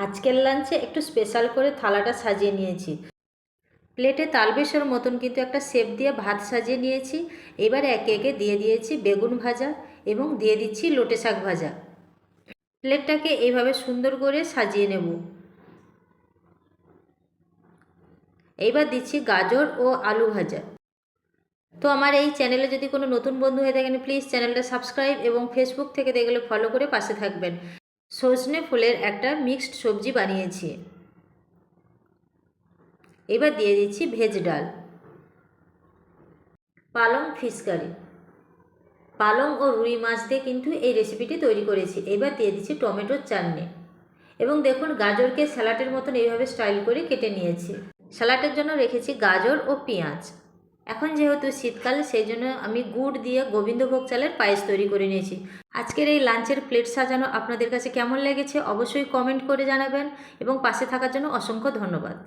আজকের লাঞ্চে একটু স্পেশাল করে থালাটা সাজিয়ে নিয়েছি। প্লেটে তালবেসর মতন কিন্তু একটা শেপ দিয়ে ভাত সাজিয়ে নিয়েছি। এবার একে একে দিয়ে দিয়েছি বেগুন ভাজা এবং দিয়ে দিচ্ছি লোটে শাক ভাজা। প্লেটটাকে এইভাবে সুন্দর করে সাজিয়ে নেব। এইবার দিচ্ছি গাজর ও আলু ভাজা। তো আমার এই চ্যানেলে যদি কোনো নতুন বন্ধু হয়ে থাকেন প্লিজ চ্যানেলটা সাবস্ক্রাইব এবং ফেসবুক থেকে দেখলে ফলো করে পাশে থাকবেন। সজনে ফুলের একটা মিক্সড সবজি বানিয়েছি। এবার দিয়ে দিচ্ছি ভেজ ডাল। পালং ফিশ কারি। পালং ও রুই মাছ দিয়ে কিন্তু এই রেসিপিটি তৈরি করেছি। এবার দিয়ে দিচ্ছি টমেটোর চাটনি এবং দেখুন গাজরকে স্যালাডের মতন এইভাবে স্টাইল করে কেটে নিয়েছি। স্যালাডের জন্য রেখেছি গাজর ও পেঁয়াজ। এখন যেহেতু শীতকাল সেই জন্য আমি গুড় দিয়ে গোবিন্দভোগ চালের পায়েস তৈরি করে নিয়েছি। আজকের এই লাঞ্চের প্লেট সাজানো আপনাদের কাছে কেমন লেগেছে অবশ্যই কমেন্ট করে জানাবেন এবং পাশে থাকার জন্য অসংখ্য ধন্যবাদ।